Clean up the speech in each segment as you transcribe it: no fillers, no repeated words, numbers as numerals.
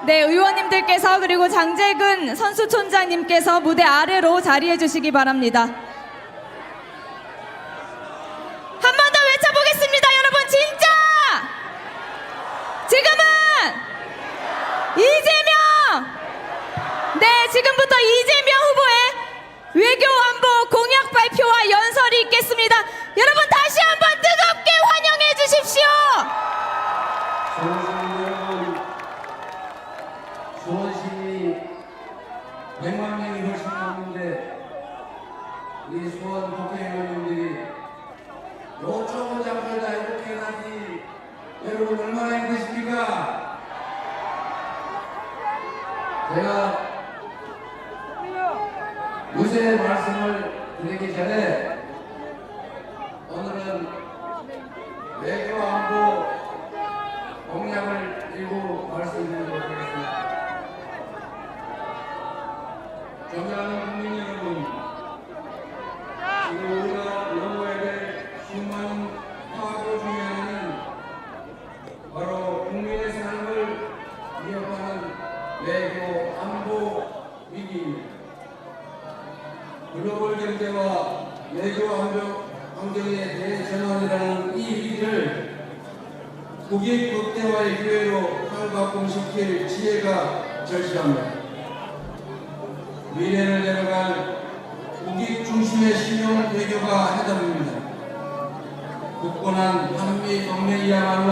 네, 의원님들께서 그리고 장재근 선수촌장님께서 무대 아래로 자리해 주시기 바랍니다. 한 번 더 외쳐보겠습니다, 여러분. 진짜! 지금은 이재명! 네, 지금부터 이재명 후보의 외교 안보 공약 발표와 연설이 있겠습니다. 여러분 다시 한번 뜨겁게 환영해 주십시오. 수원시민이 100만 명이 훨씬 넘는데 우리 수원 국회의원님들이 요 좁은 장소를 다 이렇게 해놨지 여러분 얼마나 힘드십니까? 제가 요새 말씀을 드리기 전에 오늘은 외교 안보 공약을 들고 말씀드리도록 하겠습니다. 존경하는 국민 여러분, 지금 우리가 넘어야 될 수많은 파도 중에 하나는 바로 국민의 삶을 위협하는 외교 안보 위기입니다. 글로벌 경제와 외교 환경에 대전환이라는 이 위기를 국익 극대화의 기회로 탈바꿈시킬 지혜가 절실합니다. 미래를 내려갈 국익 중심의 신용 외교가 해답입니다. 굳건한 한미 동맹이야말로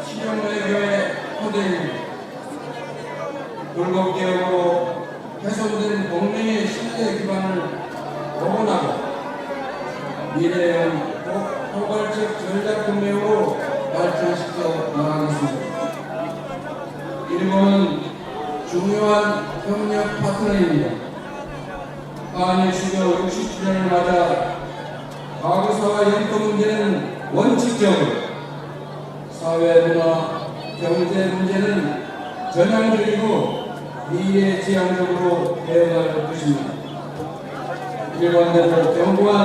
신용 외교의 토대입니다. 굴곡 기업으로 훼손된 동맹의 신뢰 기반을 복원하고 미래형 포괄적 전략 동맹으로 발전시켜 나가겠습니다. 일본은 중요한 협력 파트너입니다. 한일 수교 60주년을 맞아 과거사와 연도 문제는 원칙적으로, 사회, 문화, 경제 문제는 전향적이고 미래지향적으로 대응할 것입니다. 일관되고 견고한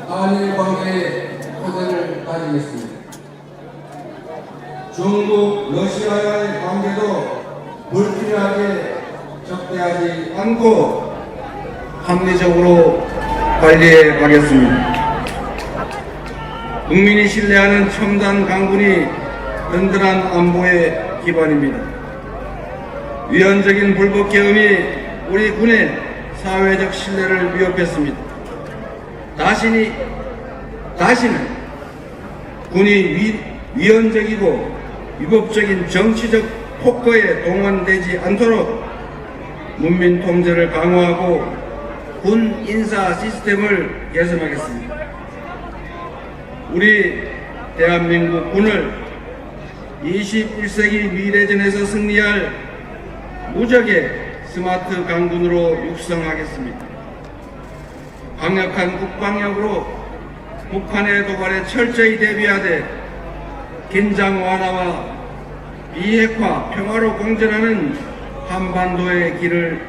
한일 관계의 토대를 다지겠습니다. 중국, 러시아와의 관계도 불필요하게 적대하지 않고 합리적으로 관리해 가겠습니다. 국민이 신뢰하는 첨단 강군이 든든한 안보의 기반입니다. 위헌적인 불법 계엄이 우리 군의 사회적 신뢰를 위협했습니다. 다시는 군이 위헌적이고 위법적인 정치적 폭거에 동원되지 않도록 문민 통제를 강화하고 군 인사 시스템을 개선하겠습니다. 우리 대한민국 군을 21세기 미래전에서 승리할 무적의 스마트 강군으로 육성하겠습니다. 강력한 국방력으로 북한의 도발에 철저히 대비하되 긴장 완화와 비핵화, 평화로 공존하는 한반도의 길을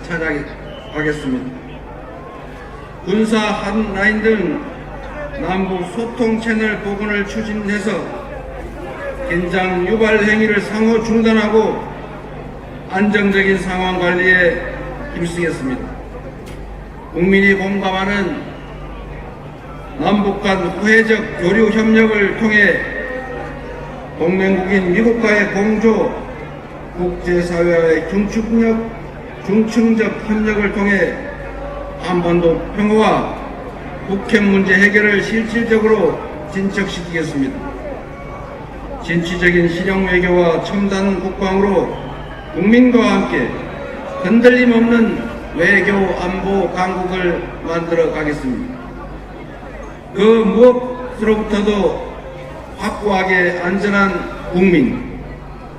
찾아가겠습니다. 군사 핫라인 등 남북 소통 채널 복원을 추진해서 긴장 유발 행위를 상호 중단하고 안정적인 상황 관리에 힘쓰겠습니다. 국민이 공감하는 남북 간 우회적 교류 협력을 통해 동맹국인 미국과의 공조, 국제사회와의 중층적 협력을 통해 한반도 평화와 북핵 문제 해결을 실질적으로 진척시키겠습니다. 진취적인 실용 외교와 첨단 국방으로 국민과 함께 흔들림 없는 외교 안보 강국을 만들어 가겠습니다. 그 무엇으로부터도 확고하게 안전한 국민,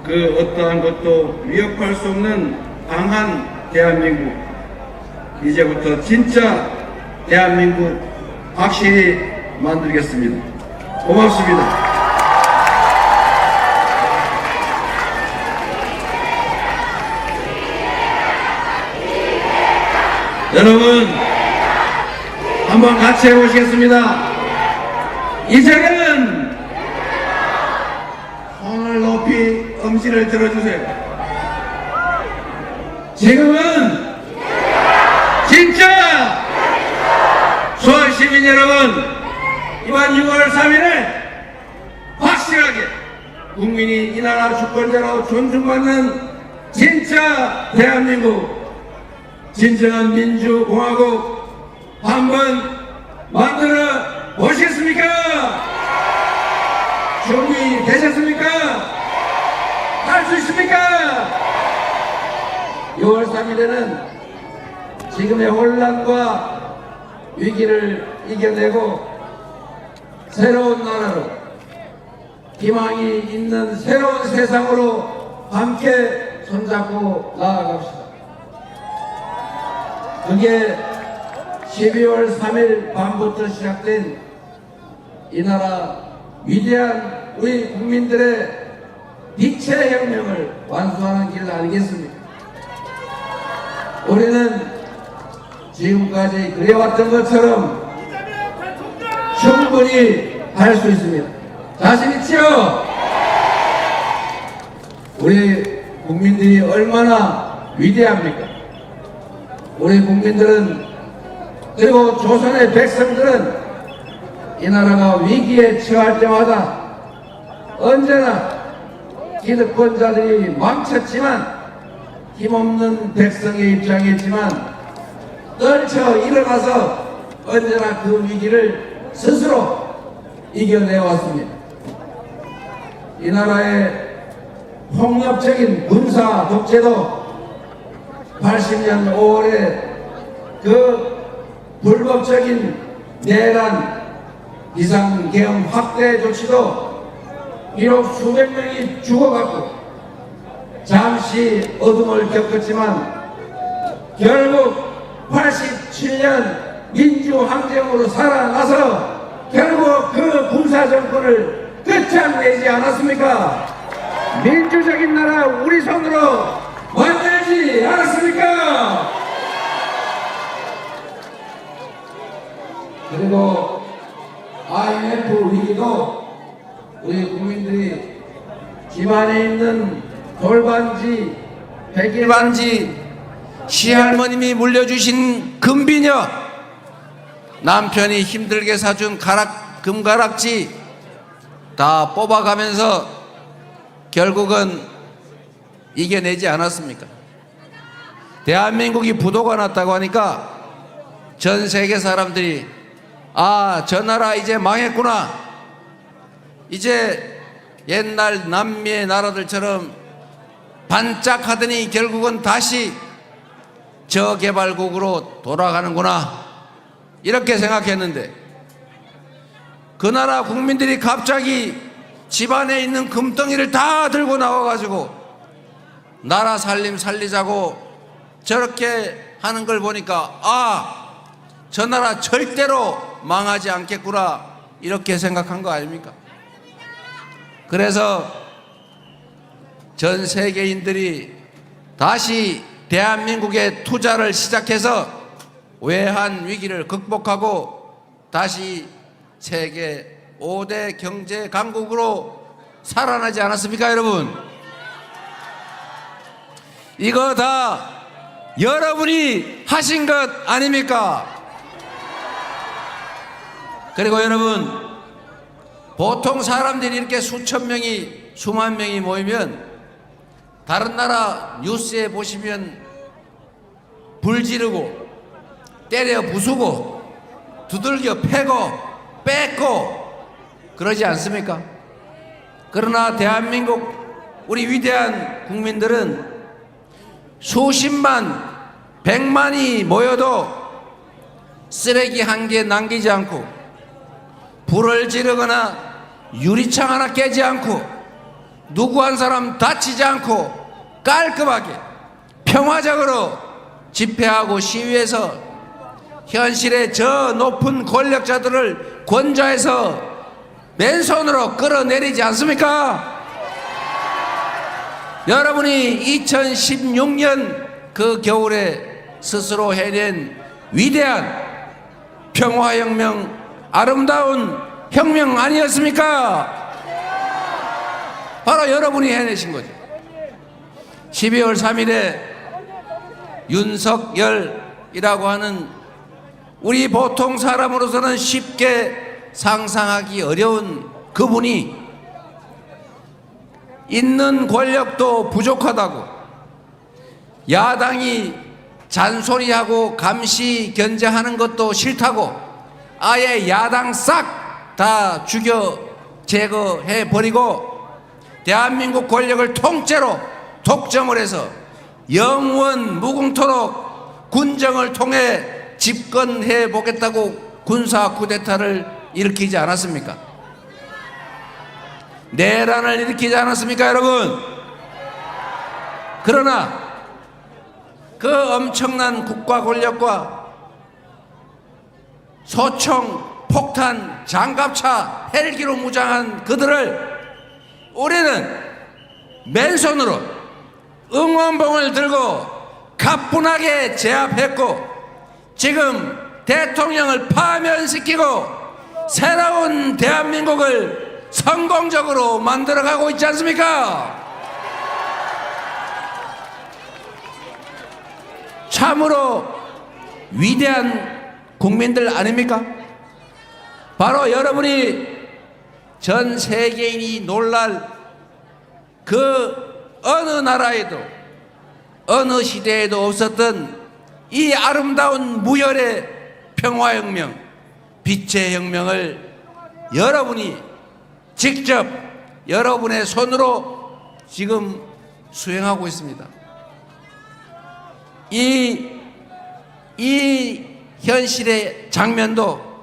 그 어떠한 것도 위협할 수 없는 강한 대한민국, 이제부터 진짜 대한민국 확실히 만들겠습니다. 고맙습니다. 여러분 한번 같이 해보시겠습니다. 이제는 손을 높이 엄지를 들어주세요. 지금은 진짜 수원 시민 여러분, 이번 6월 3일에 확실하게 국민이 이 나라 주권자로 존중받는 진짜 대한민국, 진정한 민주공화국 한번 만들어 보시겠습니까? 준비되셨습니까? 할 수 있습니까? 6월 3일에는 지금의 혼란과 위기를 이겨내고 새로운 나라로, 희망이 있는 새로운 세상으로 함께 손잡고 나아갑시다. 그게 12월 3일 밤부터 시작된 이 나라 위대한 우리 국민들의 빛의 혁명을 완수하는 길 아니겠습니까? 우리는 지금까지 그래왔던 것처럼 충분히 할 수 있습니다. 자신 있지요? 우리 국민들이 얼마나 위대합니까? 우리 국민들은, 그리고 조선의 백성들은 이 나라가 위기에 처할 때마다 언제나 기득권자들이 망쳤지만 힘없는 백성의 입장이었지만 떨쳐 일어나서 언제나 그 위기를 스스로 이겨내왔습니다. 이 나라의 폭력적인 군사 독재도 80년 5월에 그 불법적인 내란 비상계엄 확대 조치도 비록 수백 명이 죽어갔고 잠시 어둠을 겪었지만 결국 87년 민주항쟁으로 살아나서 결국 그 군사정권을 끝장내지 않았습니까? 민주적인 나라 우리 손으로 만들지 않았습니까? 그리고 IMF 위기도 우리 국민들이 집안에 있는 돌반지, 백일반지, 시할머님이 물려주신 금비녀, 남편이 힘들게 사준 금가락지 다 뽑아가면서 결국은 이겨내지 않았습니까? 대한민국이 부도가 났다고 하니까 전 세계 사람들이 저 나라 이제 망했구나, 이제 옛날 남미의 나라들처럼 반짝하더니 결국은 다시 저개발국으로 돌아가는구나, 이렇게 생각했는데 그 나라 국민들이 갑자기 집안에 있는 금덩이를 다 들고 나와가지고 나라 살리자고 저렇게 하는 걸 보니까 저 나라 절대로 망하지 않겠구나, 이렇게 생각한 거 아닙니까? 그래서 전 세계인들이 다시 대한민국에 투자를 시작해서 외환 위기를 극복하고 다시 세계 5대 경제 강국으로 살아나지 않았습니까, 여러분? 이거 다 여러분이 하신 것 아닙니까? 그리고 여러분, 보통 사람들이 이렇게 수천 명이, 수만 명이 모이면 다른 나라 뉴스에 보시면 불 지르고 때려 부수고 두들겨 패고 뺏고 그러지 않습니까? 그러나 대한민국 우리 위대한 국민들은 수십만, 백만이 모여도 쓰레기 한 개 남기지 않고 불을 지르거나 유리창 하나 깨지 않고 누구 한 사람 다치지 않고 깔끔하게 평화적으로 집회하고 시위해서 현실의 저 높은 권력자들을 권좌해서 맨손으로 끌어내리지 않습니까? 여러분이 2016년 그 겨울에 스스로 해낸 위대한 평화혁명, 아름다운 혁명 아니었습니까? 바로 여러분이 해내신 거죠. 12월 3일에 윤석열이라고 하는 우리 보통 사람으로서는 쉽게 상상하기 어려운 그분이 있는 권력도 부족하다고, 야당이 잔소리하고 감시 견제하는 것도 싫다고 아예 야당 싹 다 죽여 제거해 버리고 대한민국 권력을 통째로 독점을 해서 영원 무궁토록 군정을 통해 집권해 보겠다고 군사 쿠데타를 일으키지 않았습니까? 내란을 일으키지 않았습니까, 여러분? 그러나 그 엄청난 국가 권력과 소총, 폭탄, 장갑차, 헬기로 무장한 그들을 우리는 맨손으로 응원봉을 들고 가뿐하게 제압했고, 지금 대통령을 파면시키고 새로운 대한민국을 성공적으로 만들어가고 있지 않습니까? 참으로 위대한 국민들 아닙니까? 바로 여러분이 전 세계인이 놀랄 그 어느 나라에도 어느 시대에도 없었던 이 아름다운 무열의 평화혁명, 빛의 혁명을 여러분이 직접 여러분의 손으로 지금 수행하고 있습니다. 이 현실의 장면도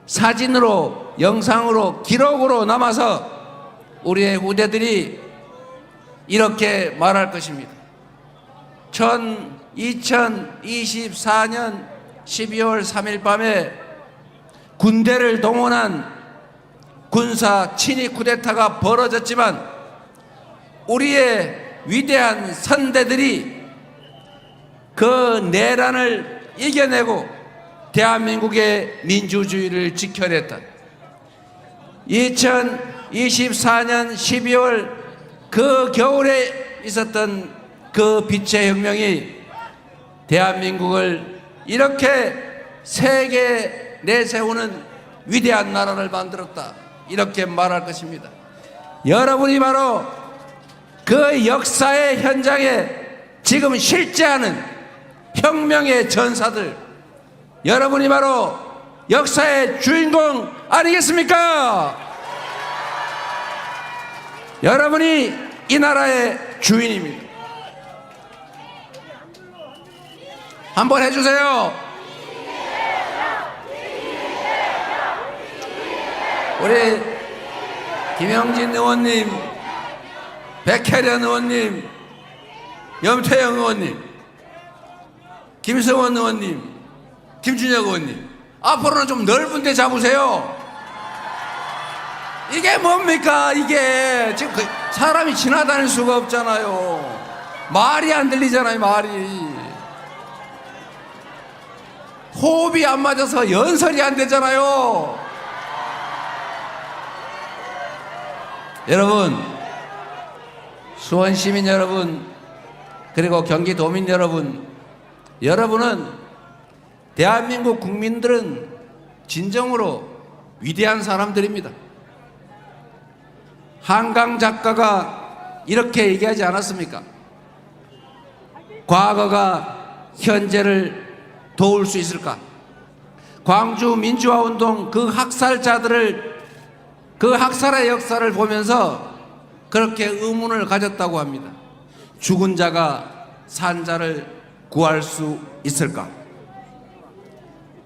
사진으로, 영상으로, 기록으로 남아서 우리의 후대들이 이렇게 말할 것입니다. 2024년 12월 3일 밤에 군대를 동원한 군사 친위 쿠데타가 벌어졌지만 우리의 위대한 선대들이 그 내란을 이겨내고 대한민국의 민주주의를 지켜냈다. 2024년 12월 그 겨울에 있었던 그 빛의 혁명이 대한민국을 이렇게 세계에 내세우는 위대한 나라를 만들었다, 이렇게 말할 것입니다. 여러분이 바로 그 역사의 현장에 지금 실제하는 혁명의 전사들, 여러분이 바로 역사의 주인공 아니겠습니까? 여러분이 이 나라의 주인입니다. 한번 해주세요. 우리 김영진 의원님, 백혜련 의원님, 염태영 의원님, 김성원 의원님, 김준혁 의원님, 앞으로는 좀 넓은 데 잡으세요. 이게 뭡니까? 이게 지금 사람이 지나다닐 수가 없잖아요. 말이 안 들리잖아요. 말이 호흡이 안 맞아서 연설이 안 되잖아요. 여러분, 수원 시민 여러분, 그리고 경기도민 여러분, 여러분은, 대한민국 국민들은 진정으로 위대한 사람들입니다. 한강 작가가 이렇게 얘기하지 않았습니까? 과거가 현재를 도울 수 있을까? 광주 민주화운동 그 학살자들을, 그 학살의 역사를 보면서 그렇게 의문을 가졌다고 합니다. 죽은 자가 산 자를 구할 수 있을까?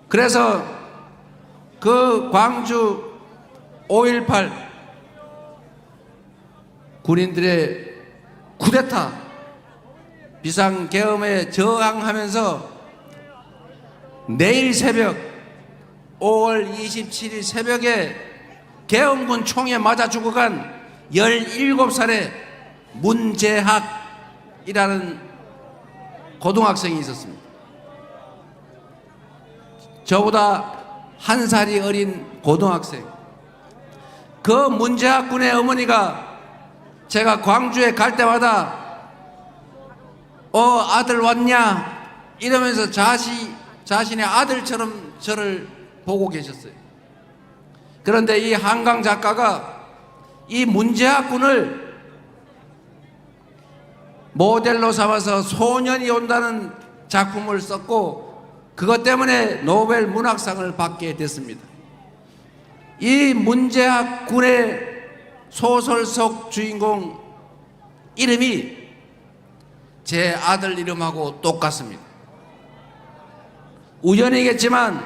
그래서 그 광주 5.18 군인들의 쿠데타 비상계엄에 저항하면서 내일 새벽 5월 27일 새벽에 계엄군 총에 맞아 죽어간 17살의 문재학이라는 고등학생이 있었습니다. 저보다 한 살이 어린 고등학생. 그 문재학 군의 어머니가 제가 광주에 갈 때마다 아들 왔냐? 이러면서 자신의 아들처럼 저를 보고 계셨어요. 그런데 이 한강 작가가 이 문재학 군을 모델로 삼아서 소년이 온다는 작품을 썼고, 그것 때문에 노벨 문학상을 받게 됐습니다. 이 문재학 군의 소설 속 주인공 이름이 제 아들 이름하고 똑같습니다. 우연이겠지만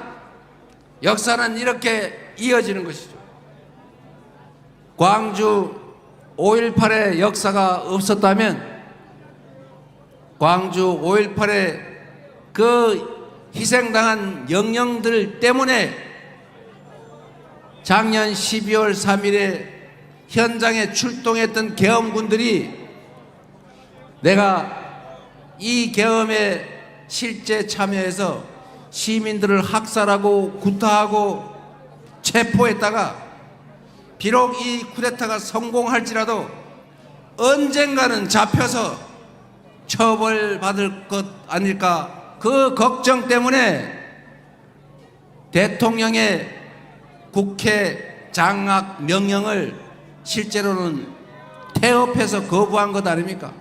역사는 이렇게 이어지는 것이죠. 광주 5.18의 역사가 없었다면, 광주 5.18의 그 희생당한 영령들 때문에 작년 12월 3일에 현장에 출동했던 계엄군들이 내가 이 계엄에 실제 참여해서 시민들을 학살하고 구타하고 체포했다가 비록 이 쿠데타가 성공할지라도 언젠가는 잡혀서 처벌받을 것 아닐까, 그 걱정 때문에 대통령의 국회 장악 명령을 실제로는 태업해서 거부한 것 아닙니까?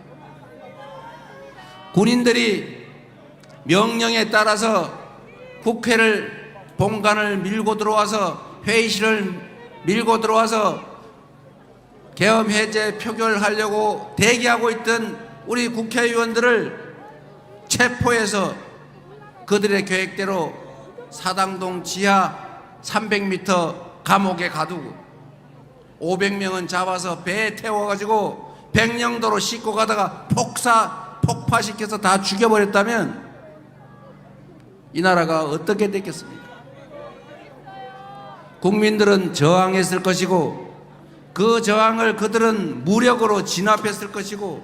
군인들이 명령에 따라서 국회를 본관을 밀고 들어와서, 회의실을 밀고 들어와서 계엄 해제 표결하려고 대기하고 있던 우리 국회의원들을 체포해서 그들의 계획대로 사당동 지하 300m 감옥에 가두고 500명은 잡아서 배에 태워가지고 백령도로 싣고 가다가 폭파시켜서 다 죽여버렸다면 이 나라가 어떻게 됐겠습니까? 국민들은 저항했을 것이고, 그 저항을 그들은 무력으로 진압했을 것이고,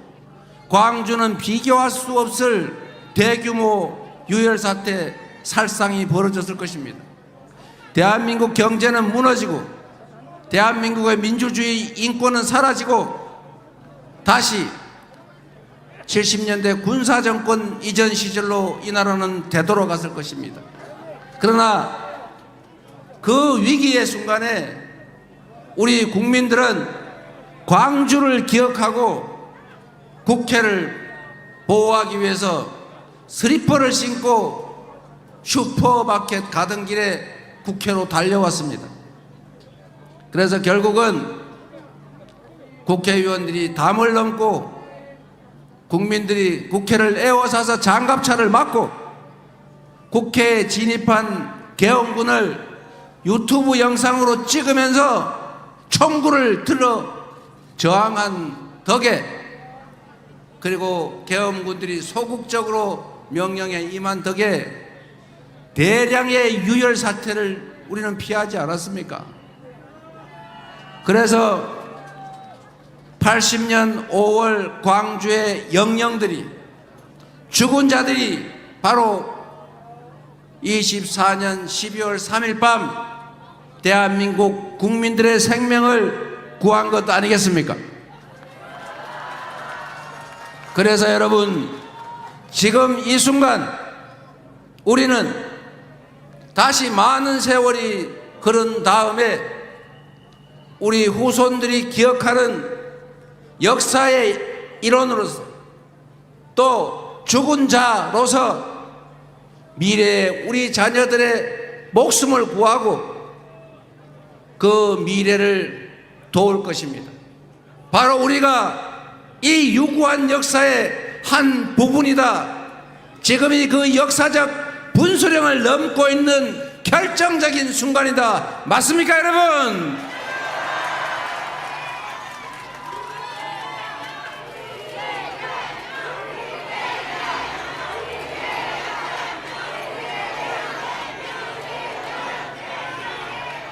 광주는 비교할 수 없을 대규모 유혈사태, 살상이 벌어졌을 것입니다. 대한민국 경제는 무너지고, 대한민국의 민주주의 인권은 사라지고, 다시 70년대 군사정권 이전 시절로 이 나라는 되돌아갔을 것입니다. 그러나 그 위기의 순간에 우리 국민들은 광주를 기억하고 국회를 보호하기 위해서 슬리퍼를 신고 슈퍼마켓 가던 길에 국회로 달려왔습니다. 그래서 결국은 국회의원들이 담을 넘고 국민들이 국회를 에워싸서 장갑차를 막고 국회에 진입한 계엄군을 유튜브 영상으로 찍으면서 총구를 들어 저항한 덕에, 그리고 계엄군들이 소극적으로 명령에 임한 덕에 대량의 유혈 사태를 우리는 피하지 않았습니까? 그래서 80년 5월 광주의 영령들이, 죽은 자들이 바로 24년 12월 3일 밤 대한민국 국민들의 생명을 구한 것 아니겠습니까? 그래서 여러분, 지금 이 순간 우리는 다시 많은 세월이 흐른 다음에 우리 후손들이 기억하는 역사의 일원으로서, 또 죽은 자로서 미래에 우리 자녀들의 목숨을 구하고 그 미래를 도울 것입니다. 바로 우리가 이 유구한 역사의 한 부분이다. 지금이 그 역사적 분수령을 넘고 있는 결정적인 순간이다. 맞습니까, 여러분?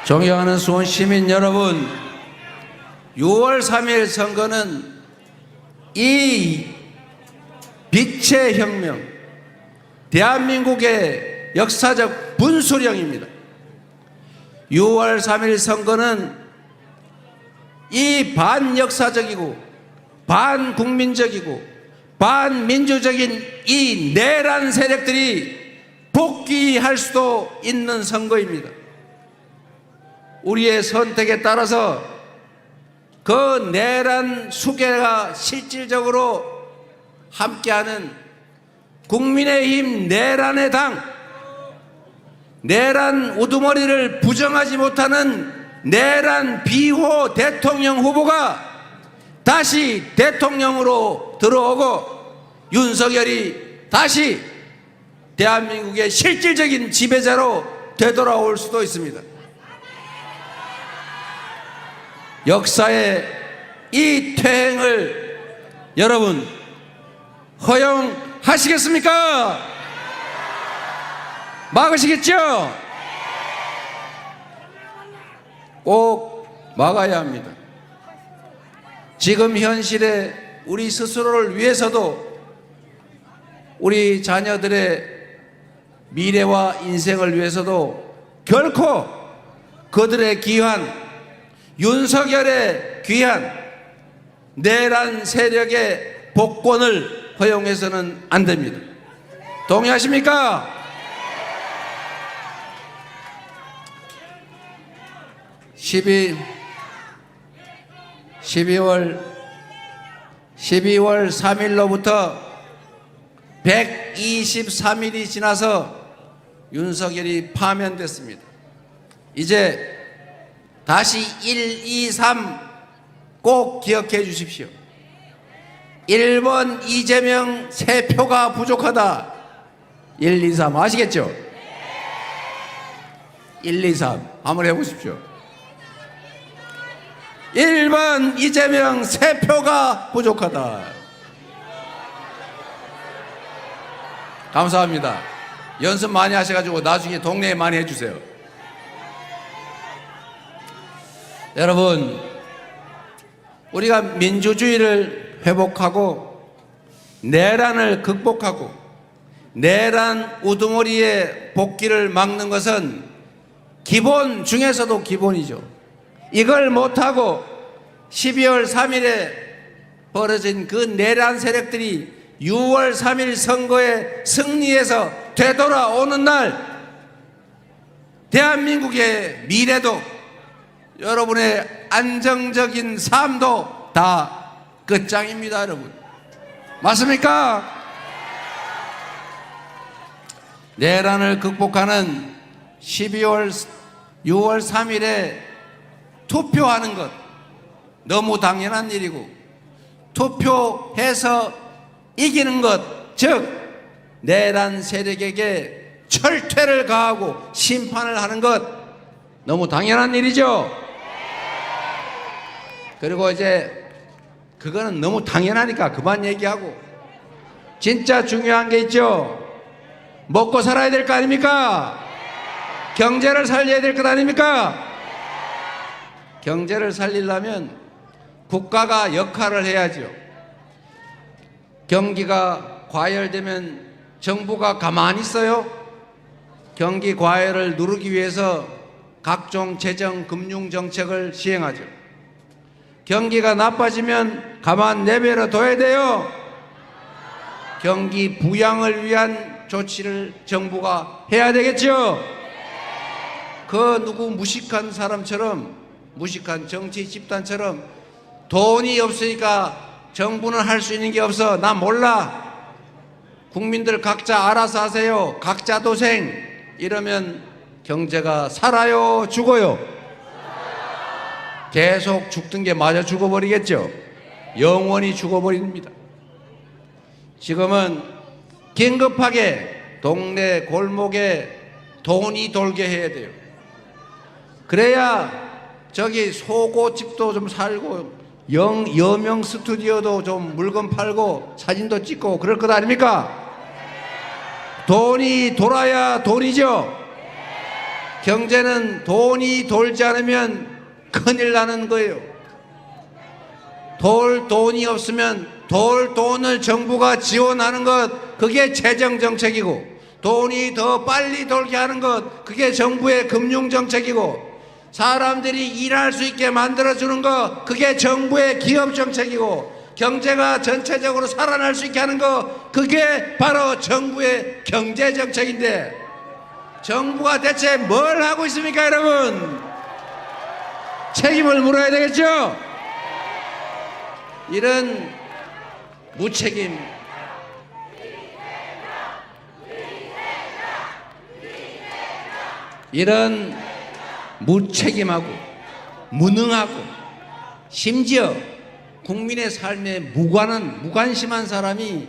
존경하는 수원 시민 여러분, 6월 3일 선거는 이 빛의 혁명, 대한민국의 역사적 분수령입니다. 6월 3일 선거는 이 반역사적이고 반국민적이고 반민주적인 이 내란 세력들이 복귀할 수도 있는 선거입니다. 우리의 선택에 따라서 그 내란 수괴가 실질적으로 함께하는 국민의힘 내란의 당, 내란 우두머리를 부정하지 못하는 내란 비호 대통령 후보가 다시 대통령으로 들어오고 윤석열이 다시 대한민국의 실질적인 지배자로 되돌아올 수도 있습니다. 역사의 이 퇴행을 여러분 허용하시겠습니까? 막으시겠죠? 꼭 막아야 합니다. 지금 현실에 우리 스스로를 위해서도 우리 자녀들의 미래와 인생을 위해서도 결코 그들의 귀한 윤석열의 귀한 내란 세력의 복권을 허용해서는 안 됩니다. 동의하십니까? (12월 3일로부터 123일이 지나서 윤석열이 파면됐습니다. 이제 다시 1, 2, 3 꼭 기억해 주십시오. 1번 이재명 3표가 부족하다. 1, 2, 3 아시겠죠? 1, 2, 3 한번 해보십시오. 1번 이재명 3표가 부족하다. 감사합니다. 연습 많이 하셔가지고 나중에 동네에 많이 해주세요. 여러분, 우리가 민주주의를 회복하고 내란을 극복하고 내란 우두머리의 복귀를 막는 것은 기본 중에서도 기본이죠. 이걸 못하고 12월 3일에 벌어진 그 내란 세력들이 6월 3일 선거에 승리해서 되돌아오는 날 대한민국의 미래도 여러분의 안정적인 삶도 다 끝장입니다, 여러분. 맞습니까? 내란을 극복하는 6월 3일에 투표하는 것 너무 당연한 일이고, 투표해서 이기는 것, 즉 내란 세력에게 철퇴를 가하고 심판을 하는 것 너무 당연한 일이죠. 그리고 이제 그거는 너무 당연하니까 그만 얘기하고, 진짜 중요한 게 있죠. 먹고 살아야 될 거 아닙니까? 경제를 살려야 될 것 아닙니까? 경제를 살리려면 국가가 역할을 해야죠. 경기가 과열되면 정부가 가만히 있어요? 경기 과열을 누르기 위해서 각종 재정 금융 정책을 시행하죠. 경기가 나빠지면 가만 내버려 둬야 돼요. 경기 부양을 위한 조치를 정부가 해야 되겠죠. 그 누구 무식한 사람처럼, 무식한 정치 집단처럼 돈이 없으니까 정부는 할 수 있는 게 없어, 나 몰라, 국민들 각자 알아서 하세요, 각자 도생, 이러면 경제가 살아요, 죽어요? 계속 죽던 게 맞아 죽어버리겠죠. 영원히 죽어버립니다. 지금은 긴급하게 동네 골목에 돈이 돌게 해야 돼요. 그래야 저기 속옷집도 좀 살고 여명 스튜디오도 좀 물건 팔고 사진도 찍고 그럴 것 아닙니까? 돈이 돌아야 돈이죠. 경제는 돈이 돌지 않으면 큰일 나는 거예요. 돈이 없으면 돈을 정부가 지원하는 것, 그게 재정정책이고, 돈이 더 빨리 돌게 하는 것, 그게 정부의 금융정책이고, 사람들이 일할 수 있게 만들어주는 것, 그게 정부의 기업정책이고, 경제가 전체적으로 살아날 수 있게 하는 거, 그게 바로 정부의 경제 정책인데 정부가 대체 뭘 하고 있습니까, 여러분? 책임을 물어야 되겠죠? 이런 무책임, 이런 무책임하고 무능하고 심지어 국민의 삶에 무관심한 사람이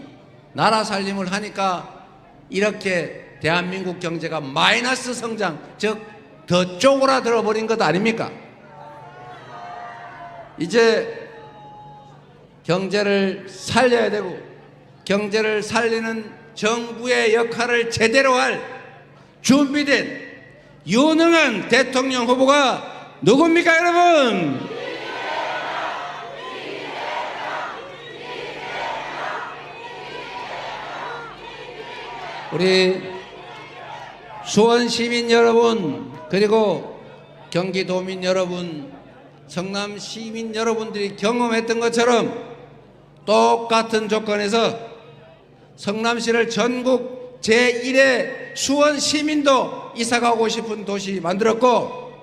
나라 살림을 하니까 이렇게 대한민국 경제가 마이너스 성장, 즉 더 쪼그라들어 버린 것 아닙니까? 이제 경제를 살려야 되고 경제를 살리는 정부의 역할을 제대로 할 준비된 유능한 대통령 후보가 누굽니까, 여러분? 우리 수원 시민 여러분, 그리고 경기도민 여러분, 성남 시민 여러분들이 경험했던 것처럼 똑같은 조건에서 성남시를 전국 제1의 수원 시민도 이사가고 싶은 도시 만들었고,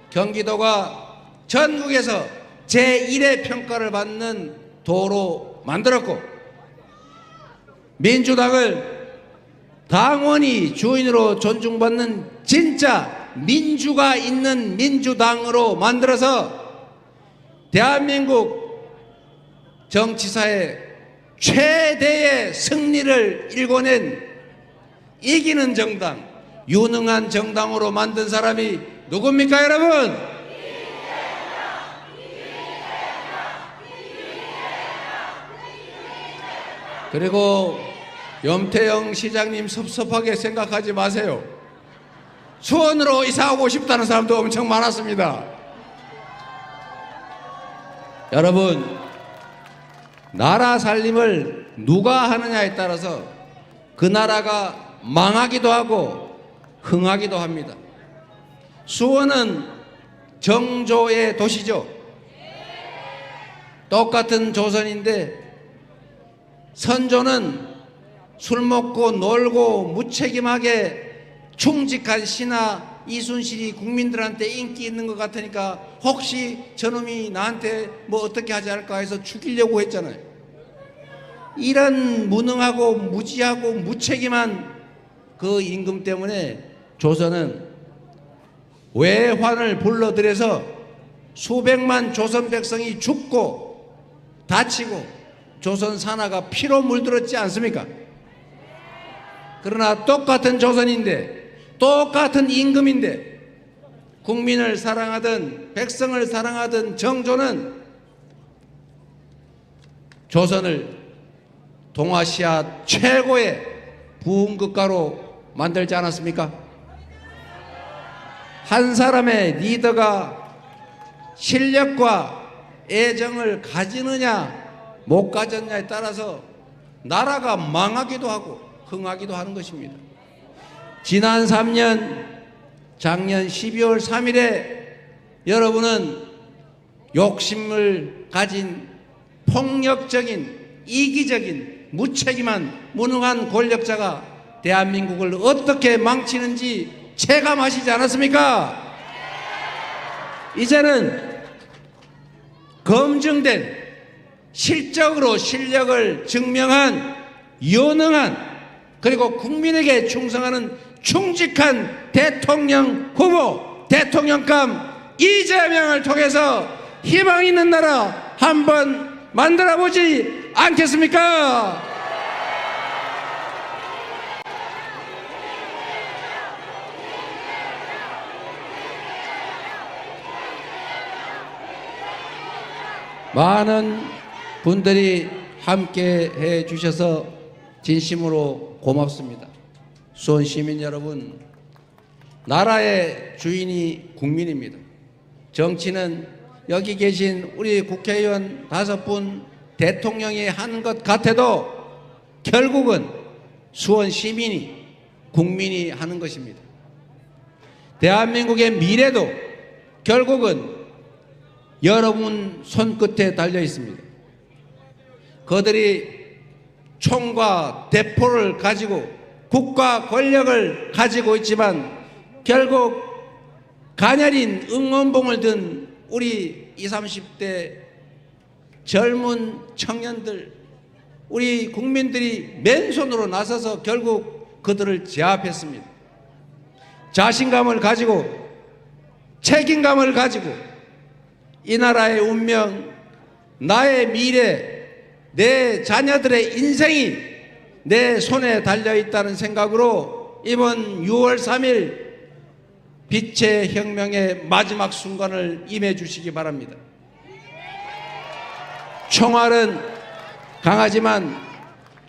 경기도가 전국에서 제1의 평가를 받는 도로 만들었고, 민주당을 당원이 주인으로 존중받는 진짜 민주가 있는 민주당으로 만들어서 대한민국 정치사의 최대의 승리를 일궈낸 이기는 정당, 유능한 정당으로 만든 사람이 누굽니까, 여러분? 그리고 염태영 시장님 섭섭하게 생각하지 마세요. 수원으로 이사하고 싶다는 사람도 엄청 많았습니다. 여러분, 나라 살림을 누가 하느냐에 따라서 그 나라가 망하기도 하고 흥하기도 합니다. 수원은 정조의 도시죠. 똑같은 조선인데 선조는 술 먹고 놀고 무책임하게 충직한 신하 이순실이 국민들한테 인기 있는 것 같으니까 혹시 저놈이 나한테 뭐 어떻게 하지 않을까 해서 죽이려고 했잖아요. 이런 무능하고 무지하고 무책임한 그 임금 때문에 조선은 외환을 불러들여서 수백만 조선 백성이 죽고 다치고 조선 산하가 피로 물들었지 않습니까? 그러나 똑같은 조선인데, 똑같은 임금인데, 국민을 사랑하던 백성을 사랑하던 정조는 조선을 동아시아 최고의 부흥국가로 만들지 않았습니까? 한 사람의 리더가 실력과 애정을 가지느냐 못 가졌냐에 따라서 나라가 망하기도 하고 흥하기도 하는 것입니다. 지난 3년 작년 12월 3일에 여러분은 욕심을 가진 폭력적인 이기적인 무책임한 무능한 권력자가 대한민국을 어떻게 망치는지 체감하시지 않았습니까? 이제는 검증된 실적으로 실력을 증명한 유능한 그리고 국민에게 충성하는 충직한 대통령 후보, 대통령감 이재명을 통해서 희망 있는 나라 한번 만들어 보지 않겠습니까? 많은 분들이 함께 해 주셔서 진심으로 고맙습니다. 수원 시민 여러분, 나라의 주인이 국민입니다. 정치는 여기 계신 우리 국회의원 5분 대통령이 하는 것 같아도 결국은 수원 시민이 국민이 하는 것입니다. 대한민국의 미래도 결국은 여러분 손끝에 달려 있습니다. 그들이 총과 대포를 가지고 국가 권력을 가지고 있지만 결국 가녀린 응원봉을 든 우리 20, 30대 젊은 청년들, 우리 국민들이 맨손으로 나서서 결국 그들을 제압했습니다. 자신감을 가지고 책임감을 가지고 이 나라의 운명, 나의 미래, 내 자녀들의 인생이 내 손에 달려있다는 생각으로 이번 6월 3일 빛의 혁명의 마지막 순간을 임해 주시기 바랍니다. 총알은 강하지만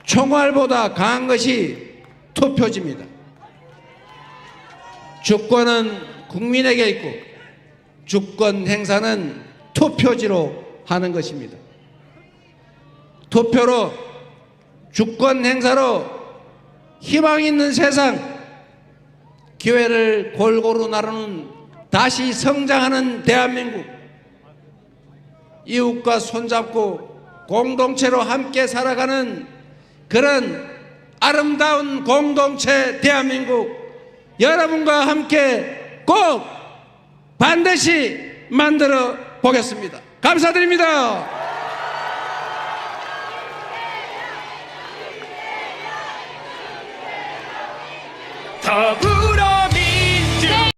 총알보다 강한 것이 투표지입니다. 주권은 국민에게 있고 주권 행사는 투표지로 하는 것입니다. 투표로 주권 행사로 희망 있는 세상, 기회를 골고루 나누는 다시 성장하는 대한민국, 이웃과 손잡고 공동체로 함께 살아가는 그런 아름다운 공동체 대한민국, 여러분과 함께 꼭 반드시 만들어 보겠습니다. 감사드립니다.